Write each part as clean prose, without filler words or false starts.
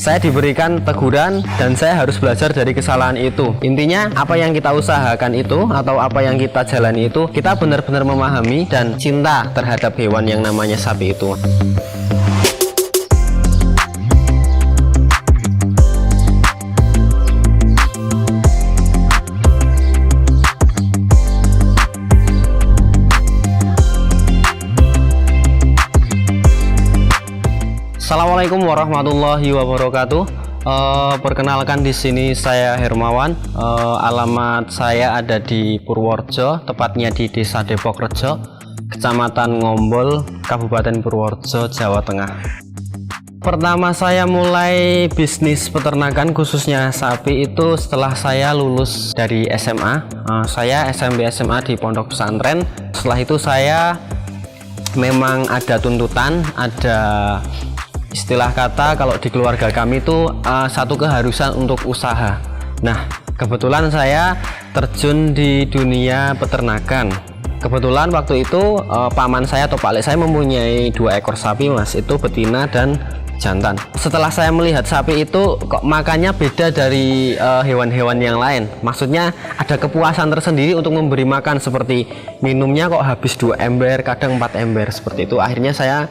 Saya diberikan teguran dan saya harus belajar dari kesalahan itu. Intinya apa yang kita usahakan itu atau apa yang kita jalani itu, kita benar-benar memahami dan cinta terhadap hewan yang namanya sapi itu. Assalamualaikum warahmatullahi wabarakatuh. Perkenalkan, di sini saya Hermawan. Alamat saya ada di Purworejo, tepatnya di Desa Depok Rejo, Kecamatan Ngombol, Kabupaten Purworejo, Jawa Tengah. Pertama saya mulai bisnis peternakan khususnya sapi itu setelah saya lulus dari SMA. Saya SMP SMA di pondok pesantren. Setelah itu saya memang ada tuntutan, ada istilah kata kalau di keluarga kami itu satu keharusan untuk usaha. Nah, kebetulan saya terjun di dunia peternakan. Kebetulan waktu itu paman saya atau Pak Lek saya mempunyai 2 ekor sapi, Mas. Itu betina dan jantan. Setelah saya melihat sapi itu kok makannya beda dari hewan-hewan yang lain. Maksudnya ada kepuasan tersendiri untuk memberi makan, seperti minumnya kok habis 2 ember, kadang 4 ember seperti itu. Akhirnya saya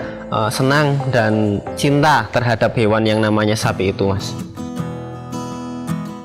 senang dan cinta terhadap hewan yang namanya sapi itu, Mas.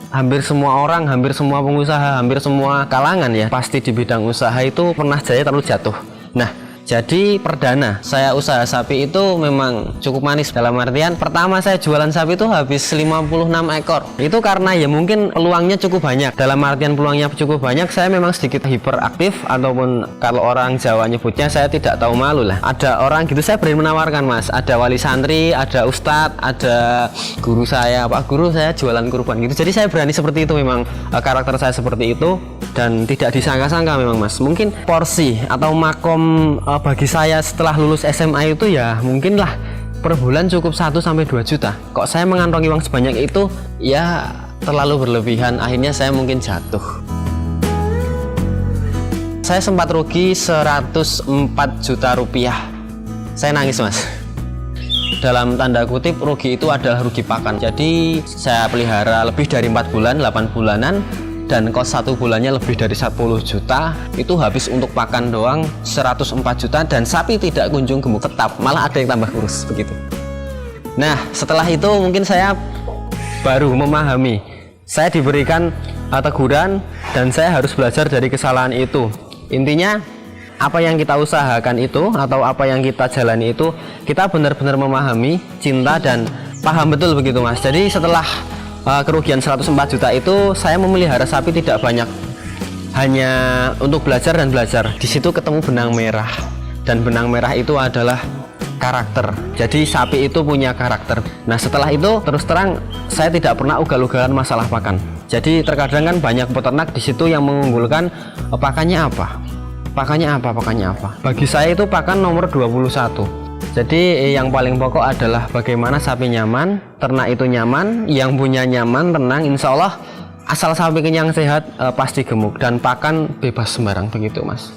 Hampir semua orang, hampir semua pengusaha, hampir semua kalangan ya, pasti di bidang usaha itu pernah jaya terlalu jatuh. Nah, jadi perdana saya usaha sapi itu memang cukup manis. Dalam artian pertama saya jualan sapi itu habis 56 ekor. Itu karena ya mungkin peluangnya cukup banyak. Dalam artian peluangnya cukup banyak, saya memang sedikit hiperaktif, ataupun kalau orang Jawa nyebutnya saya tidak tahu malu lah. Ada orang gitu saya berani menawarkan, Mas. Ada wali santri, ada ustadz, ada guru saya, Pak Guru saya jualan kurban gitu. Jadi saya berani seperti itu, memang karakter saya seperti itu dan tidak disangka-sangka memang, Mas. Mungkin porsi atau makom bagi saya setelah lulus SMA itu ya mungkinlah per bulan cukup 1-2 juta. Kok saya mengantongi uang sebanyak itu? Ya terlalu berlebihan, akhirnya saya mungkin jatuh. Saya sempat rugi 104 juta rupiah. Saya nangis, Mas. Dalam tanda kutip rugi itu adalah rugi pakan. Jadi saya pelihara lebih dari 4 bulan, 8 bulanan, dan kos 1 bulannya lebih dari 10 juta. Itu habis untuk pakan doang 104 juta, dan sapi tidak kunjung gemuk, tetap malah ada yang tambah kurus begitu. Nah, setelah itu mungkin saya baru memahami, saya diberikan teguran dan saya harus belajar dari kesalahan itu. Intinya apa yang kita usahakan itu atau apa yang kita jalani itu, kita benar-benar memahami, cinta dan paham betul begitu, Mas. Jadi setelah kerugian 104 juta itu saya memelihara sapi tidak banyak, hanya untuk belajar dan belajar. Di situ ketemu benang merah, dan benang merah itu adalah karakter. Jadi sapi itu punya karakter. Nah, setelah itu terus terang saya tidak pernah ugal-ugalan masalah pakan. Jadi terkadang kan banyak peternak di situ yang mengunggulkan pakannya apa. Bagi saya itu pakan nomor 21. Jadi yang paling pokok adalah bagaimana sapi nyaman, ternak itu nyaman, yang punya nyaman, tenang, insya Allah asal sapi kenyang sehat pasti gemuk, dan pakan bebas sembarang begitu, Mas.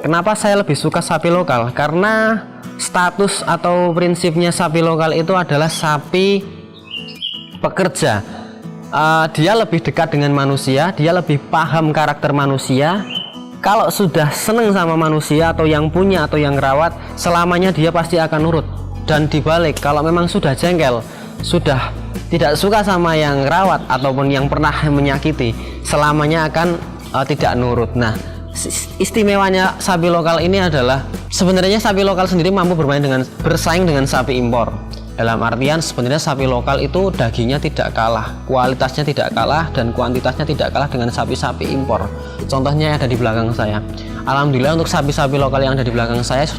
Kenapa saya lebih suka sapi lokal? Karena status atau prinsipnya sapi lokal itu adalah sapi pekerja. Dia lebih dekat dengan manusia, dia lebih paham karakter manusia. Kalau sudah seneng sama manusia atau yang punya atau yang rawat, selamanya dia pasti akan nurut. Dan dibalik, kalau memang sudah jengkel, sudah tidak suka sama yang rawat ataupun yang pernah menyakiti, selamanya akan tidak nurut. Nah, istimewanya sapi lokal ini adalah sebenarnya sapi lokal sendiri mampu bersaing dengan sapi impor. Dalam artian sebenarnya sapi lokal itu dagingnya tidak kalah, kualitasnya tidak kalah, dan kuantitasnya tidak kalah dengan sapi-sapi impor. Contohnya ada di belakang saya. Alhamdulillah untuk sapi-sapi lokal yang ada di belakang saya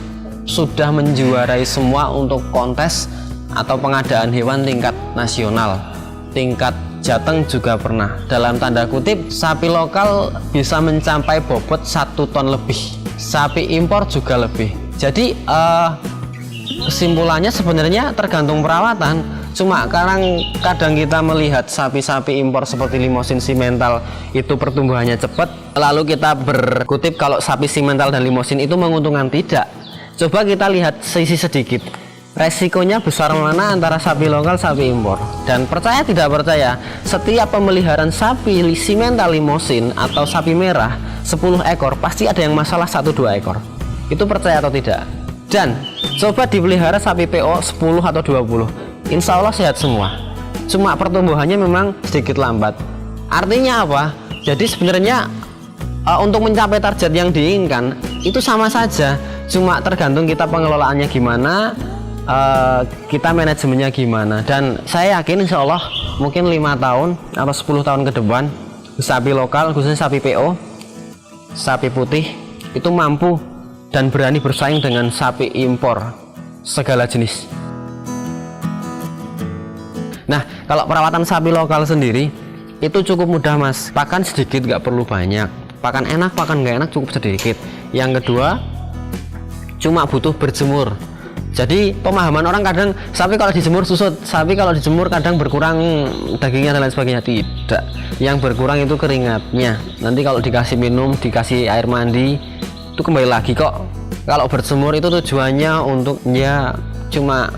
sudah menjuarai semua untuk kontes atau pengadaan hewan tingkat nasional. Tingkat Jateng juga pernah. Dalam tanda kutip, sapi lokal bisa mencapai bobot 1 ton lebih. Sapi impor juga lebih. Jadi kesimpulannya sebenarnya tergantung perawatan. Cuma kadang kita melihat sapi-sapi impor seperti Limousin Simmental itu pertumbuhannya cepat, lalu kita berkutip kalau sapi Simmental dan Limousin itu menguntungkan. Tidak. Coba kita lihat sisi sedikit. resikonya besar mana antara sapi lokal sapi impor. Dan percaya tidak percaya, setiap pemeliharaan sapi Simmental Limousin atau sapi merah 10 ekor pasti ada yang masalah 1-2 ekor. Itu percaya atau tidak? Dan coba dipelihara sapi PO 10 atau 20, insya Allah sehat semua, cuma pertumbuhannya memang sedikit lambat. Artinya apa? Jadi sebenarnya untuk mencapai target yang diinginkan itu sama saja, cuma tergantung kita pengelolaannya gimana, kita manajemennya gimana. Dan saya yakin insya Allah mungkin 5 tahun atau 10 tahun ke depan sapi lokal khususnya sapi PO, sapi putih itu mampu dan berani bersaing dengan sapi impor segala jenis. Nah, kalau perawatan sapi lokal sendiri itu cukup mudah mas, pakan sedikit nggak perlu banyak, pakan enak pakan nggak enak cukup sedikit. Yang kedua cuma butuh berjemur. Jadi pemahaman orang kadang sapi kalau dijemur susut, sapi kalau dijemur kadang berkurang dagingnya dan lain sebagainya. Tidak, yang berkurang itu keringatnya. Nanti kalau dikasih minum, dikasih air mandi itu kembali lagi kok. Kalau berjemur itu tujuannya untuk ya cuma,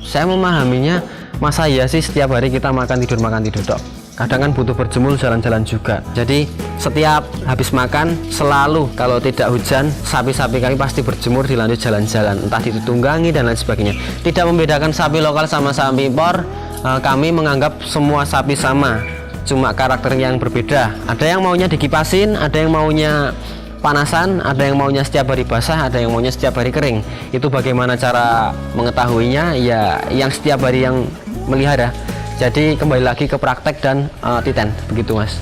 saya memahaminya, masa ya sih setiap hari kita makan tidur dok. Kadang kan butuh berjemur, jalan-jalan juga. Jadi setiap habis makan selalu kalau tidak hujan sapi-sapi kami pasti berjemur dilanjut jalan-jalan, entah ditunggangi dan lain sebagainya. Tidak membedakan sapi lokal sama sapi impor, kami menganggap semua sapi sama, cuma karakter yang berbeda. Ada yang maunya dikipasin, ada yang maunya panasan, ada yang maunya setiap hari basah, ada yang maunya setiap hari kering. Itu bagaimana cara mengetahuinya? Ya yang setiap hari yang melihara. Jadi kembali lagi ke praktek dan titen, begitu mas.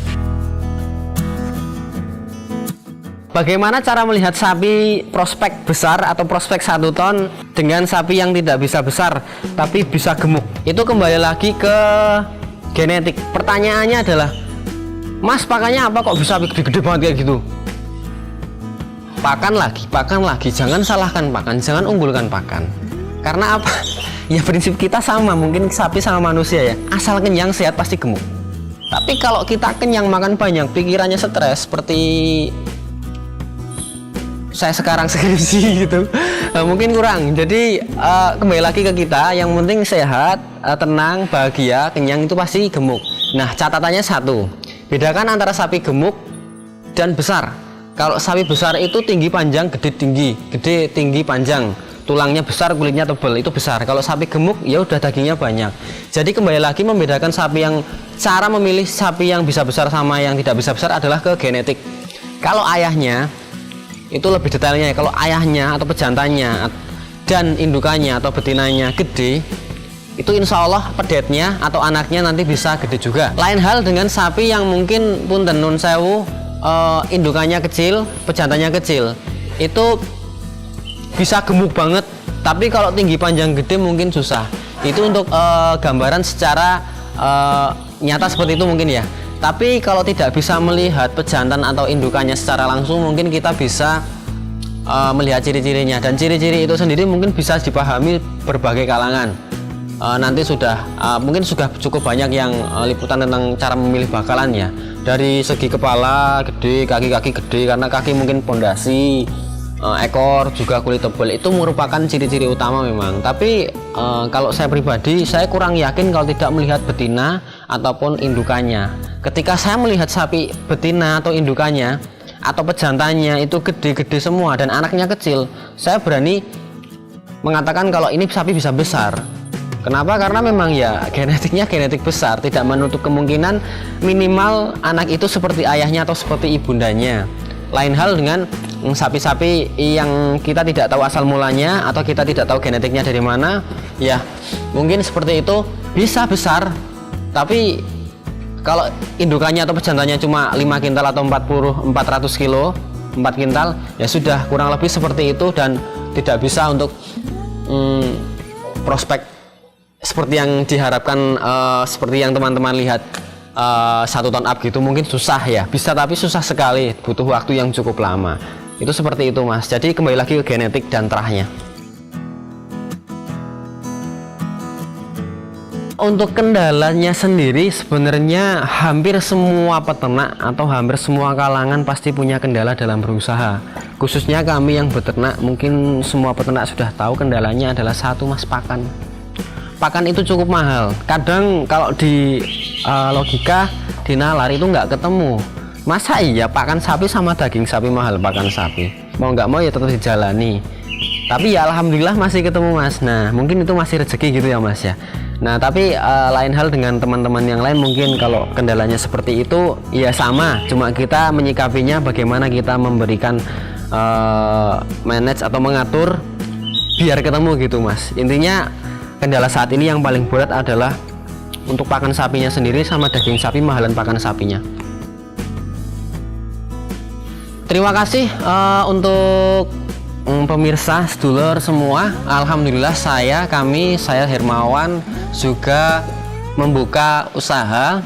Bagaimana cara melihat sapi prospek besar atau prospek 1 ton dengan sapi yang tidak bisa besar tapi bisa gemuk? Itu kembali lagi ke genetik. Pertanyaannya adalah, mas pakannya apa kok bisa gede-gede banget kayak gitu? Pakan lagi, jangan salahkan pakan, jangan unggulkan pakan. Karena apa? Ya prinsip kita sama, mungkin sapi sama manusia ya, asal kenyang sehat pasti gemuk. Tapi kalau kita kenyang makan banyak, pikirannya stres seperti saya sekarang skripsi gitu, mungkin kurang. Jadi kembali lagi ke kita, yang penting sehat, tenang, bahagia, kenyang itu pasti gemuk. Nah catatannya satu, bedakan antara sapi gemuk dan besar. Kalau sapi besar itu tinggi panjang, gede tinggi panjang, tulangnya besar, kulitnya tebal, itu besar. Kalau sapi gemuk ya udah dagingnya banyak. Jadi kembali lagi membedakan sapi yang, cara memilih sapi yang bisa besar sama yang tidak bisa besar adalah ke genetik. Kalau ayahnya itu lebih detailnya ya, kalau ayahnya atau pejantannya dan indukannya atau betinanya gede, itu insya Allah pedetnya atau anaknya nanti bisa gede juga. Lain hal dengan sapi yang mungkin punten nun sewu, indukannya kecil, pejantannya kecil, itu bisa gemuk banget, tapi kalau tinggi panjang gede mungkin susah. Itu untuk gambaran secara nyata seperti itu mungkin ya. Tapi kalau tidak bisa melihat pejantan atau indukannya secara langsung, mungkin kita bisa melihat ciri-cirinya. Dan ciri-ciri itu sendiri mungkin bisa dipahami berbagai kalangan. Nanti sudah mungkin sudah cukup banyak yang liputan tentang cara memilih bakalan ya. Dari segi kepala gede, kaki-kaki gede karena kaki mungkin pondasi, ekor juga kulit tebal, itu merupakan ciri-ciri utama memang. Tapi kalau saya pribadi, saya kurang yakin kalau tidak melihat betina ataupun indukannya. Ketika saya melihat sapi betina atau indukannya atau pejantannya itu gede-gede semua dan anaknya kecil, saya berani mengatakan kalau ini sapi bisa besar. Kenapa? Karena memang ya genetiknya genetik besar, tidak menutup kemungkinan minimal anak itu seperti ayahnya atau seperti ibundanya. Lain hal dengan sapi-sapi yang kita tidak tahu asal mulanya atau kita tidak tahu genetiknya dari mana, ya mungkin seperti itu bisa besar, tapi kalau indukannya atau pejantannya cuma 5 kintal atau 400 kilo, 4 kintal, ya sudah kurang lebih seperti itu dan tidak bisa untuk prospek seperti yang diharapkan, seperti yang teman-teman lihat 1 ton up gitu, mungkin susah ya, bisa tapi susah sekali, butuh waktu yang cukup lama. Itu seperti itu mas. Jadi kembali lagi ke genetik dan terahnya. Untuk kendalanya sendiri sebenarnya hampir semua peternak atau hampir semua kalangan pasti punya kendala dalam berusaha. Khususnya kami yang beternak, mungkin semua peternak sudah tahu kendalanya adalah satu, Mas, pakan. Pakan itu cukup mahal. Kadang kalau di logika di nalar itu nggak ketemu. Masa iya pakan sapi sama daging sapi mahal? Pakan sapi mau nggak mau ya tetap dijalani. Tapi ya alhamdulillah masih ketemu, Mas. Nah mungkin itu masih rezeki gitu ya, Mas ya. Nah tapi lain hal dengan teman-teman yang lain, mungkin kalau kendalanya seperti itu ya sama, cuma kita menyikapinya bagaimana kita memberikan manage atau mengatur biar ketemu gitu, Mas. Intinya kendala saat ini yang paling berat adalah untuk pakan sapinya sendiri sama daging sapi, mahalan pakan sapinya. Terima kasih untuk pemirsa sedulur semua. Alhamdulillah saya Hermawan juga membuka usaha.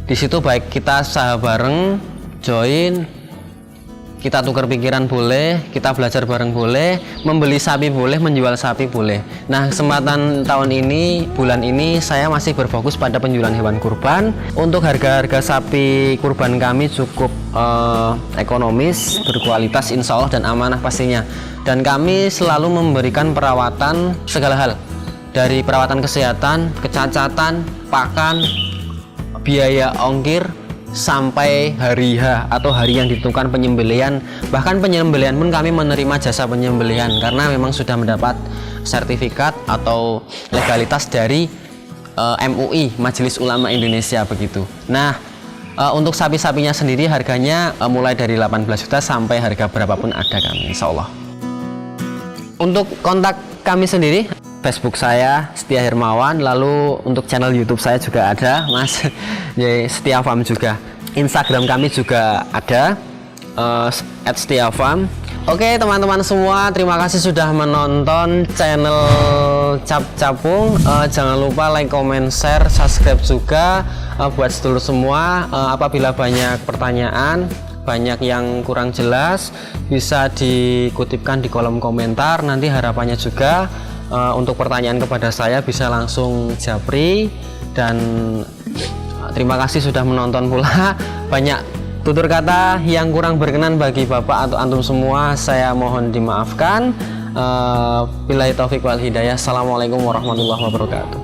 Di situ baik kita usaha bareng, join, kita tukar pikiran boleh, kita belajar bareng boleh, membeli sapi boleh, menjual sapi boleh. Nah kesempatan tahun ini, bulan ini saya masih berfokus pada penjualan hewan kurban. Untuk harga-harga sapi kurban kami cukup ekonomis, berkualitas insya Allah dan amanah pastinya. Dan kami selalu memberikan perawatan segala hal, dari perawatan kesehatan, kecacatan, pakan, biaya ongkir, sampai hari H atau hari yang ditentukan penyembelihan. Bahkan penyembelihan pun kami menerima jasa penyembelihan karena memang sudah mendapat sertifikat atau legalitas dari MUI, Majelis Ulama Indonesia begitu. Nah untuk sapi-sapinya sendiri harganya mulai dari 18 juta sampai harga berapapun ada kami insya Allah. Untuk kontak kami sendiri, Facebook saya Setia Hermawan, lalu untuk channel YouTube saya juga ada, Mas, Setia Farm juga. Instagram kami juga ada, @setiafarm. Oke teman-teman semua, terima kasih sudah menonton channel Cap Capung. Jangan lupa like, comment, share, subscribe juga. Buat sedulur semua, apabila banyak pertanyaan, banyak yang kurang jelas, bisa dikutipkan di kolom komentar. Nanti harapannya juga untuk pertanyaan kepada saya bisa langsung japri. Dan terima kasih sudah menonton pula. Banyak tutur kata yang kurang berkenan bagi Bapak atau antum semua, saya mohon dimaafkan. Billahi taufik wal hidayah. Assalamualaikum warahmatullahi wabarakatuh.